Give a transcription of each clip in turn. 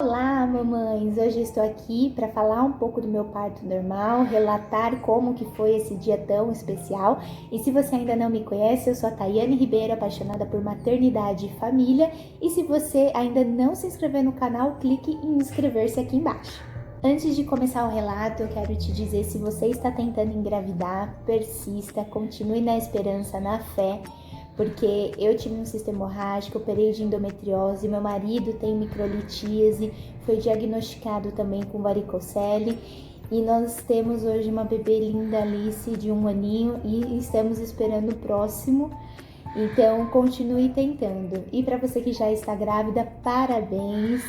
Olá, mamães! Hoje estou aqui para falar um pouco do meu parto normal, relatar como que foi esse dia tão especial. E se você ainda não me conhece, eu sou a Tayane Ribeiro, apaixonada por maternidade e família. E se você ainda não se inscreveu no canal, clique em inscrever-se aqui embaixo. Antes de começar o relato, eu quero te dizer, se você está tentando engravidar, persista, continue na esperança, na fé, porque eu tive um cisto hemorrágico, operei de endometriose, meu marido tem microlitíase, foi diagnosticado também com varicocele e nós temos hoje uma bebê linda, Alice, de 1 aninho e estamos esperando o próximo. Então, continue tentando. E para você que já está grávida, parabéns!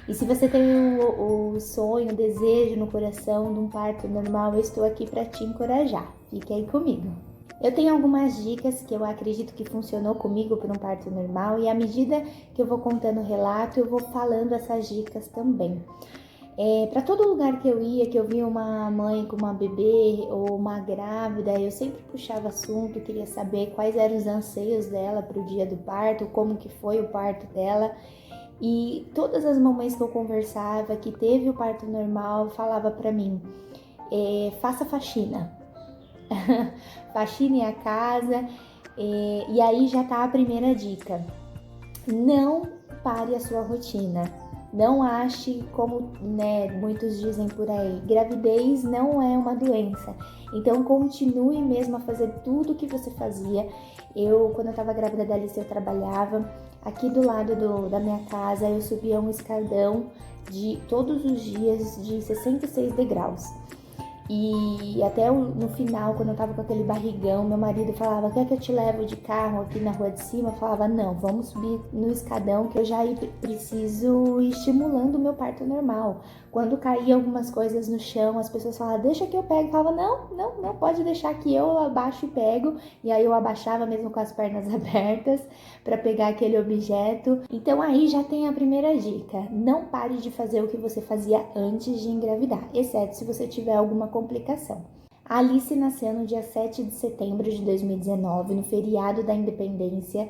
E se você tem o sonho, o desejo no coração de um parto normal, eu estou aqui para te encorajar. Fique aí comigo. Eu tenho algumas dicas que eu acredito que funcionou comigo para um parto normal e à medida que eu vou contando o relato, eu vou falando essas dicas também. Para todo lugar que eu ia, que eu via uma mãe com uma bebê ou uma grávida, eu sempre puxava assunto, queria saber quais eram os anseios dela para o dia do parto, como que foi o parto dela. E todas as mamães que eu conversava, que teve o parto normal, falava para mim, faça faxina. Faxine a casa. E aí já tá a primeira dica. Não pare a sua rotina. Não ache como, muitos dizem por aí, gravidez não é uma doença. Então continue mesmo a fazer tudo o que você fazia. Quando eu tava grávida da Alice, eu trabalhava aqui do lado da minha casa. Eu subia um escadão de todos os dias de 66 degraus. E até no final, quando eu tava com aquele barrigão, meu marido falava, quer que eu te levo de carro aqui na rua de cima? Eu falava, não, vamos subir no escadão que eu já preciso ir estimulando o meu parto normal. Quando caía algumas coisas no chão, as pessoas falavam, deixa que eu pego. Eu falava, não, pode deixar que eu abaixo e pego. E aí eu abaixava mesmo com as pernas abertas para pegar aquele objeto. Então aí já tem a primeira dica, não pare de fazer o que você fazia antes de engravidar, exceto se você tiver alguma complicação. A Alice nasceu no dia 7 de setembro de 2019, no feriado da Independência,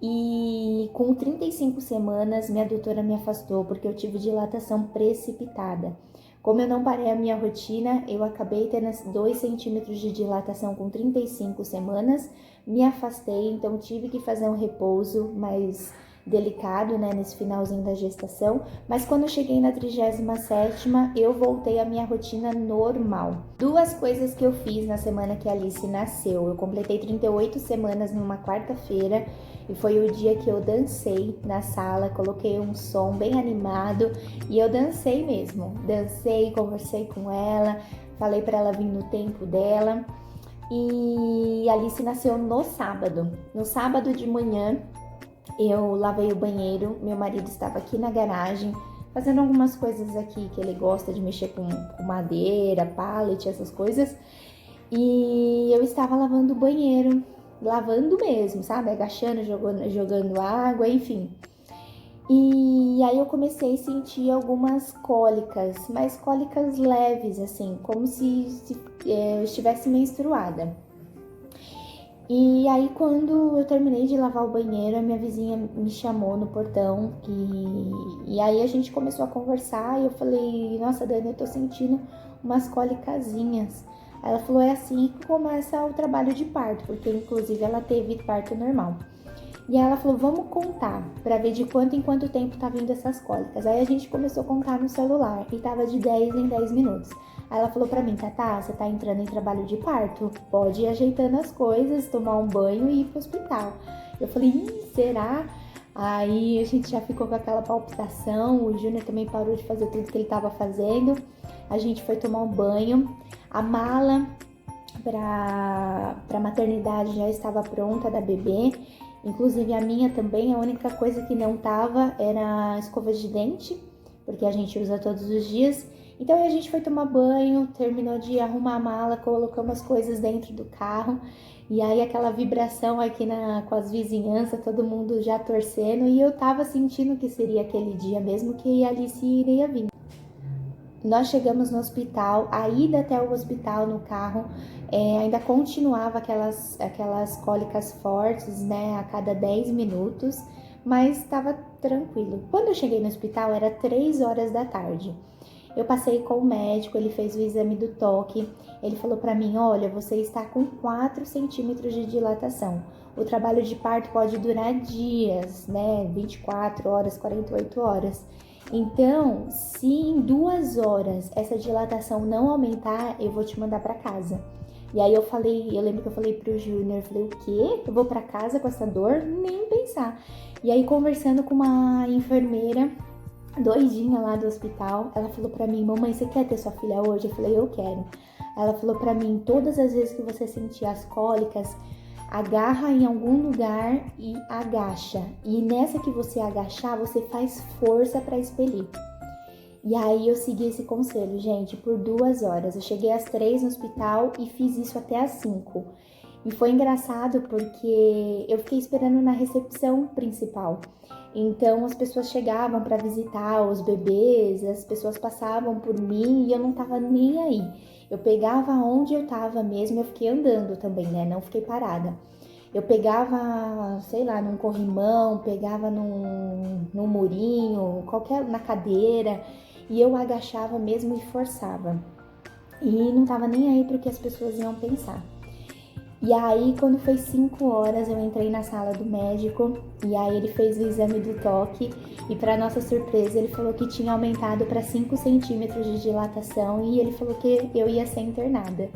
e com 35 semanas minha doutora me afastou porque eu tive dilatação precipitada. Como eu não parei a minha rotina, eu acabei tendo 2 centímetros de dilatação com 35 semanas, me afastei, então tive que fazer um repouso mais delicado, nesse finalzinho da gestação, mas quando eu cheguei na 37ª, eu voltei à minha rotina normal. 2 coisas que eu fiz na semana que a Alice nasceu. Eu completei 38 semanas numa quarta-feira e foi o dia que eu dancei na sala, coloquei um som bem animado e eu dancei mesmo. Dancei, conversei com ela, falei para ela vir no tempo dela. E a Alice nasceu no sábado. No sábado de manhã, eu lavei o banheiro, meu marido estava aqui na garagem, fazendo algumas coisas aqui, que ele gosta de mexer com madeira, pallet, essas coisas. E eu estava lavando o banheiro, lavando mesmo, sabe? Agachando, jogando água, enfim. E aí eu comecei a sentir algumas cólicas, mas cólicas leves, assim, como se eu estivesse menstruada. E aí quando eu terminei de lavar o banheiro, a minha vizinha me chamou no portão e aí a gente começou a conversar e eu falei, nossa Dani, eu tô sentindo umas cólicazinhas. Aí ela falou, é assim que começa o trabalho de parto, porque inclusive ela teve parto normal. E aí ela falou, vamos contar pra ver de quanto em quanto tempo tá vindo essas cólicas. Aí a gente começou a contar no celular e tava de 10 em 10 minutos. Aí ela falou pra mim, Tatá, você tá entrando em trabalho de parto, pode ir ajeitando as coisas, tomar um banho e ir pro hospital. Eu falei, será? Aí a gente já ficou com aquela palpitação, o Júnior também parou de fazer tudo que ele tava fazendo. A gente foi tomar um banho, a mala pra maternidade já estava pronta da bebê. Inclusive a minha também, a única coisa que não tava era a escova de dente, porque a gente usa todos os dias. Então a gente foi tomar banho, terminou de arrumar a mala, colocamos as coisas dentro do carro. E aí aquela vibração aqui com as vizinhanças, todo mundo já torcendo. E eu tava sentindo que seria aquele dia mesmo que a Alice iria vir. Nós chegamos no hospital, a ida até o hospital no carro ainda continuava aquelas cólicas fortes, a cada 10 minutos, mas estava tranquilo. Quando eu cheguei no hospital, era 3 horas da tarde. Eu passei com o médico, ele fez o exame do toque, ele falou para mim, olha, você está com 4 centímetros de dilatação. O trabalho de parto pode durar dias, né? 24 horas, 48 horas. Então, se em 2 horas essa dilatação não aumentar, eu vou te mandar para casa. E aí eu lembro que eu falei pro Júnior, falei, o quê? Eu vou para casa com essa dor? Nem pensar. E aí, conversando com uma enfermeira, doidinha lá do hospital, ela falou pra mim, mamãe, você quer ter sua filha hoje? Eu falei, eu quero. Ela falou pra mim, todas as vezes que você sentir as cólicas, agarra em algum lugar e agacha. E nessa que você agachar, você faz força pra expelir. E aí eu segui esse conselho, gente, por 2 horas. Eu cheguei às 3 no hospital e fiz isso até às 5. E foi engraçado porque eu fiquei esperando na recepção principal. Então as pessoas chegavam para visitar os bebês, as pessoas passavam por mim e eu não tava nem aí. Eu pegava onde eu tava mesmo, eu fiquei andando também, né? Não fiquei parada. Eu pegava, sei lá, num corrimão, pegava num murinho, na cadeira, e eu agachava mesmo e forçava. E não tava nem aí pro que as pessoas iam pensar. E aí, quando foi 5 horas, eu entrei na sala do médico e aí ele fez o exame do toque e, para nossa surpresa, ele falou que tinha aumentado para 5 centímetros de dilatação e ele falou que eu ia ser internada.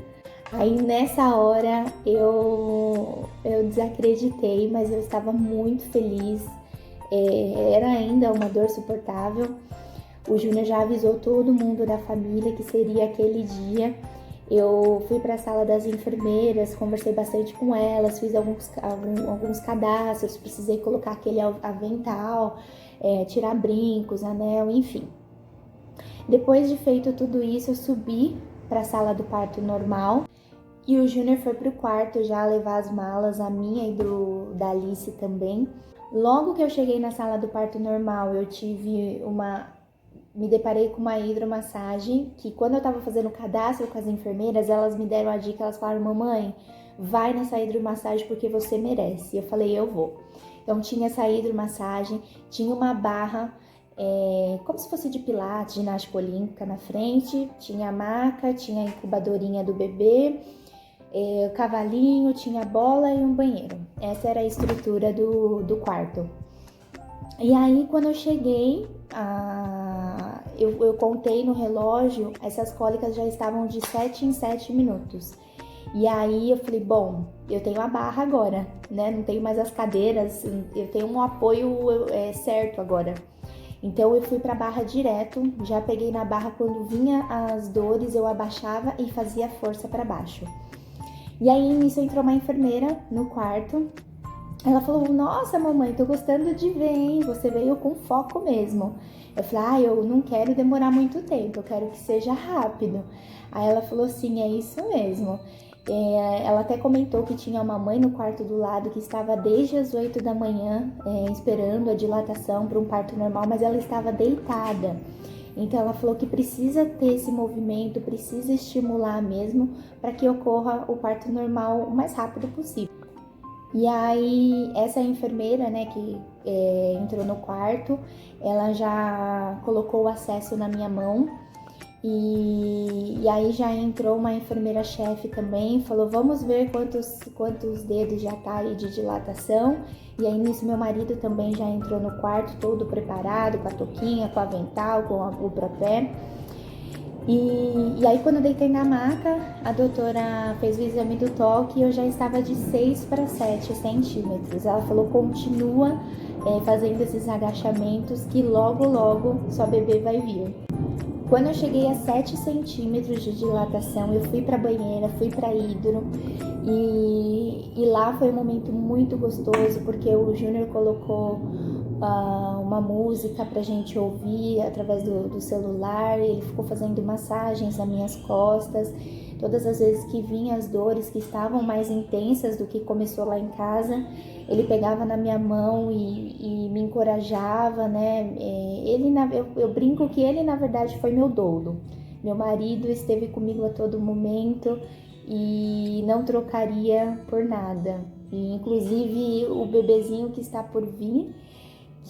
Aí, nessa hora, eu desacreditei, mas eu estava muito feliz. Era ainda uma dor suportável. O Júnior já avisou todo mundo da família que seria aquele dia. Eu fui para a sala das enfermeiras, conversei bastante com elas, fiz alguns cadastros, precisei colocar aquele avental, tirar brincos, anel, enfim. Depois de feito tudo isso, eu subi para a sala do parto normal e o Júnior foi para o quarto já levar as malas, a minha e da Alice também. Logo que eu cheguei na sala do parto normal, me deparei com uma hidromassagem, que quando eu tava fazendo o cadastro com as enfermeiras, elas me deram a dica, elas falaram, mamãe, vai nessa hidromassagem porque você merece. Eu falei, eu vou. Então tinha essa hidromassagem, tinha uma barra, como se fosse de pilates, ginástica olímpica na frente, tinha a maca, tinha a incubadorinha do bebê, o cavalinho, tinha bola e um banheiro. Essa era a estrutura do quarto. E aí, quando eu cheguei, eu contei no relógio, essas cólicas já estavam de 7 em 7 minutos. E aí eu falei, bom, eu tenho a barra agora, né? Não tenho mais as cadeiras, eu tenho um apoio certo agora. Então eu fui pra barra direto, já peguei na barra, quando vinha as dores, eu abaixava e fazia força para baixo. E aí nisso entrou uma enfermeira no quarto. Ela falou, nossa mamãe, tô gostando de ver, hein? Você veio com foco mesmo. Eu falei, eu não quero demorar muito tempo, eu quero que seja rápido. Aí ela falou assim, é isso mesmo. Ela até comentou que tinha uma mãe no quarto do lado que estava desde as 8 da manhã esperando a dilatação para um parto normal, mas ela estava deitada. Então ela falou que precisa ter esse movimento, precisa estimular mesmo para que ocorra o parto normal o mais rápido possível. E aí, essa enfermeira, né, que entrou no quarto, ela já colocou o acesso na minha mão e aí já entrou uma enfermeira-chefe também, falou, vamos ver quantos dedos já tá aí de dilatação. E aí, nisso, meu marido também já entrou no quarto, todo preparado, com a touquinha, com o avental, com o propé. E aí, quando eu deitei na maca, a doutora fez o exame do toque e eu já estava de 6 para 7 centímetros. Ela falou, continua fazendo esses agachamentos que logo, logo sua bebê vai vir. Quando eu cheguei a 7 centímetros de dilatação, eu fui para a banheira, fui para hidro e lá foi um momento muito gostoso, porque o Júnior colocou uma música pra gente ouvir através do celular, e ele ficou fazendo massagens nas minhas costas. Todas as vezes que vinham as dores que estavam mais intensas do que começou lá em casa, ele pegava na minha mão e me encorajava, né? Eu brinco que ele, na verdade, foi meu dono. Meu marido esteve comigo a todo momento e não trocaria por nada. E, inclusive, o bebezinho que está por vir,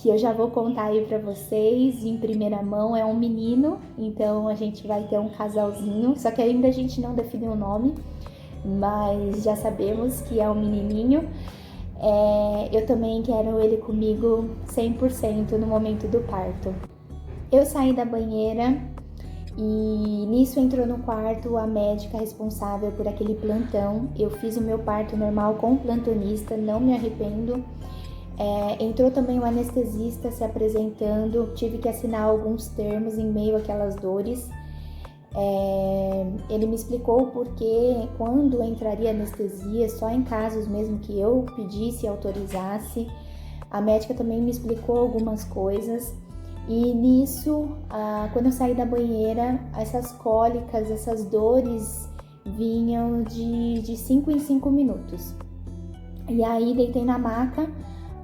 que eu já vou contar aí pra vocês em primeira mão. É um menino, então a gente vai ter um casalzinho, só que ainda a gente não definiu o nome, mas já sabemos que é um menininho. Eu também quero ele comigo 100% no momento do parto. Eu saí da banheira e nisso entrou no quarto a médica responsável por aquele plantão. Eu fiz o meu parto normal com o plantonista, não me arrependo. Entrou também o anestesista se apresentando, tive que assinar alguns termos em meio àquelas dores. Ele me explicou o porquê, quando entraria anestesia, só em casos mesmo que eu pedisse e autorizasse. A médica também me explicou algumas coisas. E nisso, quando eu saí da banheira, essas cólicas, essas dores vinham de 5 em 5 minutos. E aí deitei na maca,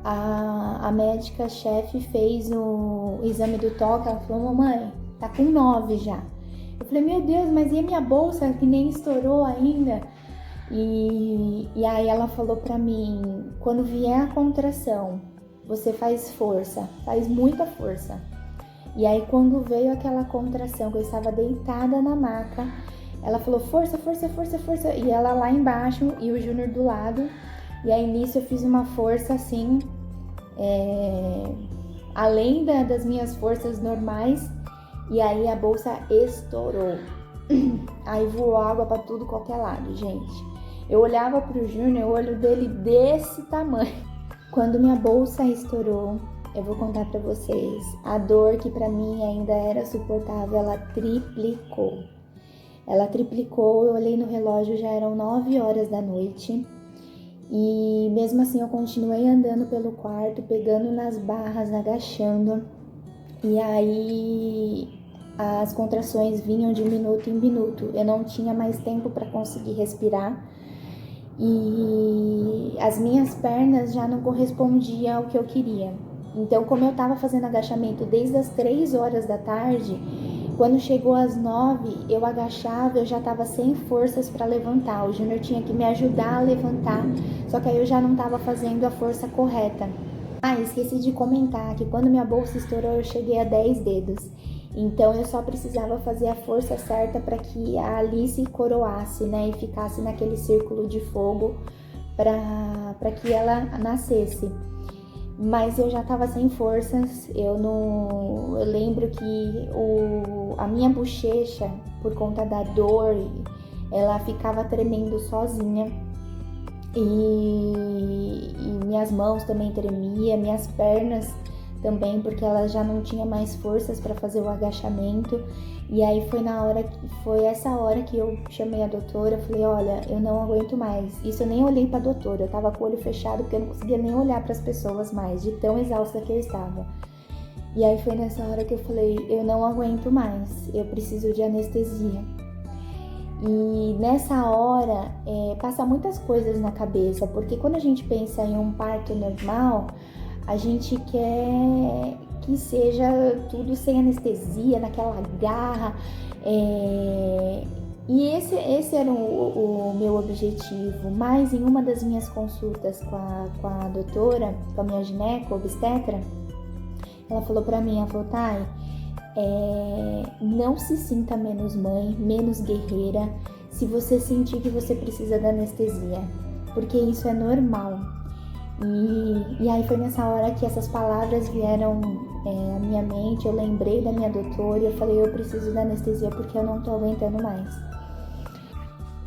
a médica-chefe fez o exame do toque, ela falou: mamãe, tá com 9 já. Eu falei: meu Deus, mas e a minha bolsa que nem estourou ainda? E aí ela falou pra mim: quando vier a contração, você faz força, faz muita força. E aí quando veio aquela contração, que eu estava deitada na maca, ela falou: força, força, força, força. E ela lá embaixo e o Júnior do lado. E aí nisso eu fiz uma força assim, além das minhas forças normais. E aí a bolsa estourou. Aí voou água pra tudo qualquer lado, gente. Eu olhava pro Júnior, o olho dele desse tamanho. Quando minha bolsa estourou, eu vou contar pra vocês, a dor que pra mim ainda era suportável, ela triplicou. Ela triplicou, eu olhei no relógio, já eram 9 horas da noite. E mesmo assim eu continuei andando pelo quarto, pegando nas barras, agachando. E aí as contrações vinham de minuto em minuto. Eu não tinha mais tempo para conseguir respirar. E as minhas pernas já não correspondiam ao que eu queria. Então, como eu estava fazendo agachamento desde as 3 horas da tarde, quando chegou às 9, eu agachava, eu já estava sem forças para levantar. O Júnior tinha que me ajudar a levantar, só que aí eu já não estava fazendo a força correta. Esqueci de comentar que quando minha bolsa estourou, eu cheguei a 10 dedos. Então, eu só precisava fazer a força certa para que a Alice coroasse, né? E ficasse naquele círculo de fogo para que ela nascesse. Mas eu já estava sem forças. Eu lembro que a minha bochecha, por conta da dor, ela ficava tremendo sozinha. E minhas mãos também tremiam, minhas pernas também, porque ela já não tinha mais forças para fazer o agachamento. E aí foi essa hora que eu chamei a doutora, falei: olha, eu não aguento mais. Isso eu nem olhei para a doutora, eu tava com o olho fechado porque eu não conseguia nem olhar para as pessoas mais, de tão exausta que eu estava. E aí foi nessa hora que eu falei: eu não aguento mais, eu preciso de anestesia. E nessa hora passa muitas coisas na cabeça, porque quando a gente pensa em um parto normal, a gente quer que seja tudo sem anestesia, naquela garra. E esse era o meu objetivo. Mas em uma das minhas consultas com a doutora, com a minha gineco-obstetra, ela falou pra mim, ela falou: Thay, não se sinta menos mãe, menos guerreira, se você sentir que você precisa da anestesia, porque isso é normal. E aí foi nessa hora que essas palavras vieram à minha mente. Eu lembrei da minha doutora e eu falei: eu preciso da anestesia porque eu não tô aguentando mais.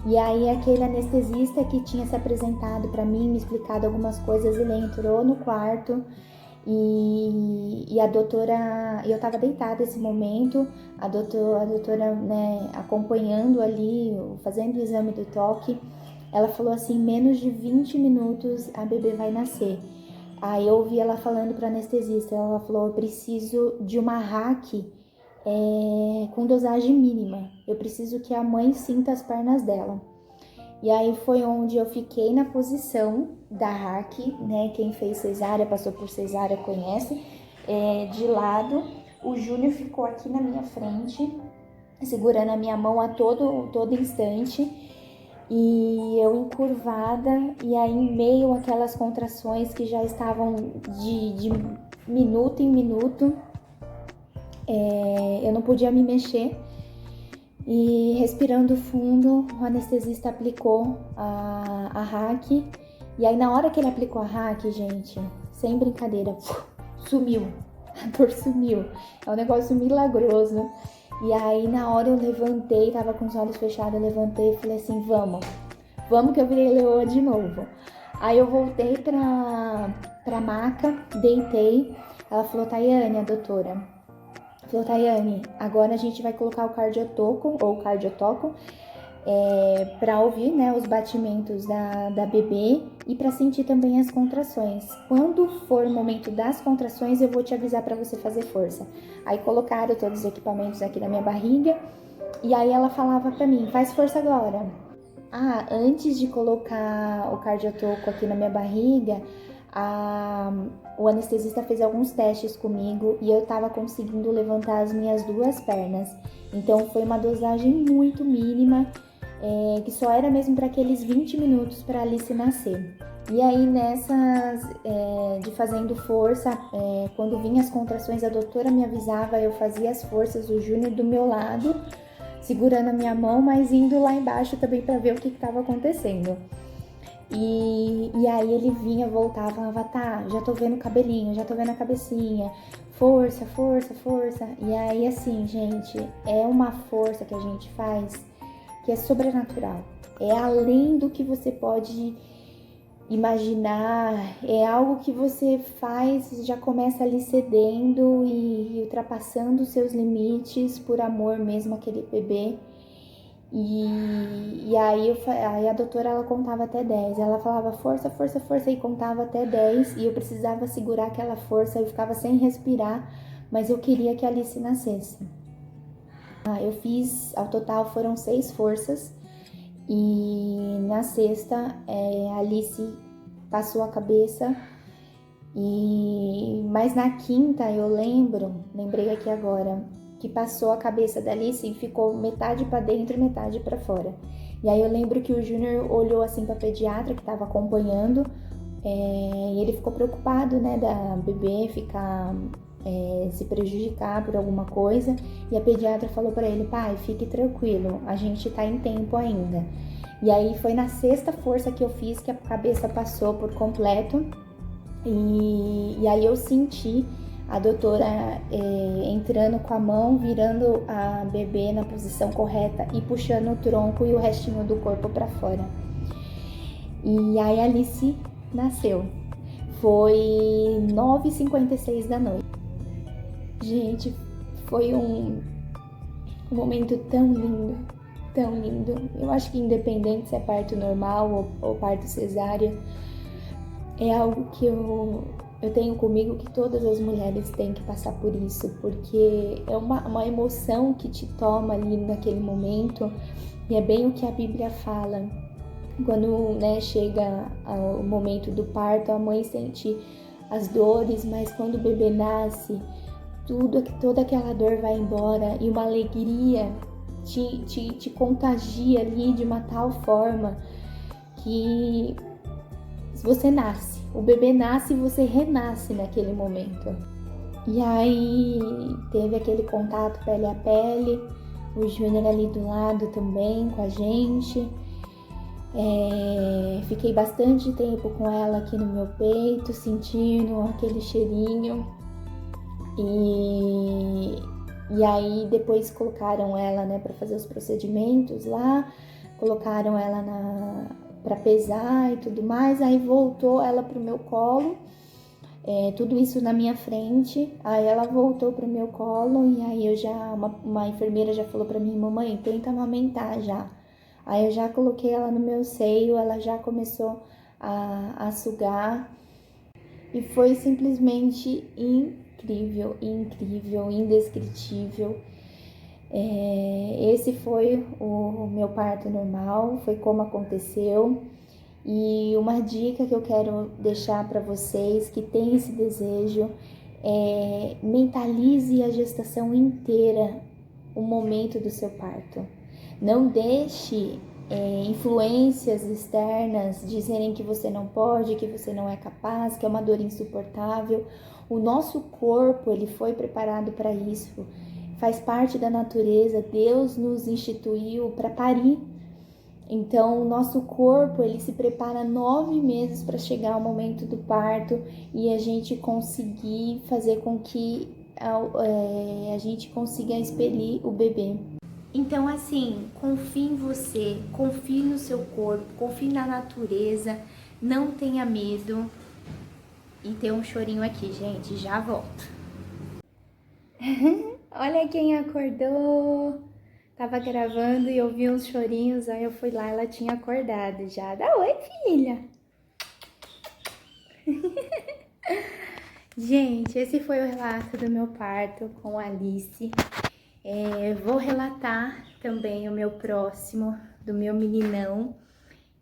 E aí aquele anestesista que tinha se apresentado para mim, me explicado algumas coisas, ele entrou no quarto e a doutora, eu tava deitada nesse momento, a doutora, né, acompanhando ali, fazendo o exame do toque. Ela falou assim: menos de 20 minutos a bebê vai nascer. Aí eu ouvi ela falando para anestesista, ela falou: eu preciso de uma hack com dosagem mínima, eu preciso que a mãe sinta as pernas dela. E aí foi onde eu fiquei na posição da hack, né? Quem fez cesárea, passou por cesárea, conhece, de lado. O Júnior ficou aqui na minha frente, segurando a minha mão a todo instante. e eu encurvada, e aí em meio àquelas contrações que já estavam de minuto em minuto, eu não podia me mexer, e respirando fundo, o anestesista aplicou a hack, e aí na hora que ele aplicou a hack, gente, sem brincadeira, sumiu, a dor sumiu, é um negócio milagroso. E aí na hora eu levantei, tava com os olhos fechados, eu levantei e falei assim, vamos que eu virei leoa de novo. Aí eu voltei pra maca, deitei, ela falou, Tayane, a doutora, falou, Tayane, agora a gente vai colocar o cardiotoco, ou cardiotoco, para ouvir, né, os batimentos da bebê e para sentir também as contrações. Quando for o momento das contrações, eu vou te avisar para você fazer força. Aí colocaram todos os equipamentos aqui na minha barriga e aí ela falava para mim, faz força agora. Antes de colocar o cardiotoco aqui na minha barriga, o anestesista fez alguns testes comigo e eu tava conseguindo levantar as minhas 2 pernas. Então foi uma dosagem muito mínima, que só era mesmo para aqueles 20 minutos para Alice nascer. E aí nessas de fazendo força, quando vinha as contrações, a doutora me avisava, eu fazia as forças, o Júnior do meu lado, segurando a minha mão, mas indo lá embaixo também para ver o que estava acontecendo. E aí ele vinha, voltava, falava, tá, já tô vendo o cabelinho, já tô vendo a cabecinha, força, força, força. E aí assim, gente, é uma força que a gente faz que é sobrenatural. É além do que você pode imaginar, é algo que você faz, já começa ali cedendo e ultrapassando os seus limites por amor mesmo àquele bebê. E aí a doutora, ela contava até 10, ela falava força, força, força e contava até 10 e eu precisava segurar aquela força, eu ficava sem respirar, mas eu queria que a Alice nascesse. Eu fiz, ao total foram 6 forças e na sexta a Alice passou a cabeça, mas na quinta eu lembrei aqui agora, que passou a cabeça da Alice e ficou metade para dentro e metade para fora. E aí eu lembro que o Júnior olhou assim para a pediatra que estava acompanhando, e ele ficou preocupado, né, da bebê ficar se prejudicar por alguma coisa, e a pediatra falou para ele, pai, fique tranquilo, a gente tá em tempo ainda. E aí foi na sexta força que eu fiz que a cabeça passou por completo, e aí eu senti a doutora entrando com a mão, virando a bebê na posição correta e puxando o tronco e o restinho do corpo para fora. E aí a Alice nasceu. Foi 9h56 da noite. Gente, foi um momento tão lindo, tão lindo. Eu acho que independente se é parto normal ou parto cesárea, é algo que eu tenho comigo que todas as mulheres têm que passar por isso, porque é uma emoção que te toma ali naquele momento, e é bem o que a Bíblia fala. Quando, né, chega o momento do parto, a mãe sente as dores, mas quando o bebê nasce, toda aquela dor vai embora e uma alegria te contagia ali de uma tal forma que você nasce, o bebê nasce e você renasce naquele momento. E aí teve aquele contato pele a pele, o Júnior ali do lado também com a gente. Fiquei bastante tempo com ela aqui no meu peito, sentindo aquele cheirinho. E aí depois colocaram ela, né, para fazer os procedimentos lá, colocaram ela para pesar e tudo mais, aí voltou ela pro meu colo, tudo isso na minha frente, aí ela voltou pro meu colo e aí uma enfermeira já falou para mim, mamãe, tenta amamentar já. Aí eu já coloquei ela no meu seio, ela já começou a sugar e foi simplesmente incrível, incrível, indescritível. Esse foi o meu parto normal, foi como aconteceu. E uma dica que eu quero deixar para vocês que têm esse desejo mentalize a gestação inteira, o momento do seu parto. Não deixe influências externas dizerem que você não pode, que você não é capaz, que é uma dor insuportável. O nosso corpo, ele foi preparado para isso, faz parte da natureza. Deus nos instituiu para parir. Então, o nosso corpo, ele se prepara 9 meses para chegar ao momento do parto e a gente conseguir fazer com que a gente consiga expelir o bebê. Então, assim, confie em você, confie no seu corpo, confie na natureza, não tenha medo. E tem um chorinho aqui, gente, já volto. Olha quem acordou. Tava gravando e ouvi uns chorinhos, aí eu fui lá, ela tinha acordado já. Dá oi, filha! Gente, esse foi o relato do meu parto com a Alice. Vou relatar também o meu próximo, do meu meninão.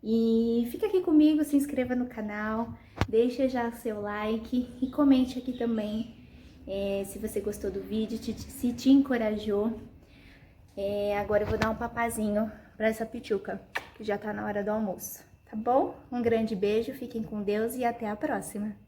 E fica aqui comigo, se inscreva no canal, deixa já seu like e comente aqui também se você gostou do vídeo, se te encorajou. Agora eu vou dar um papazinho pra essa pituca, que já tá na hora do almoço, tá bom? Um grande beijo, fiquem com Deus e até a próxima!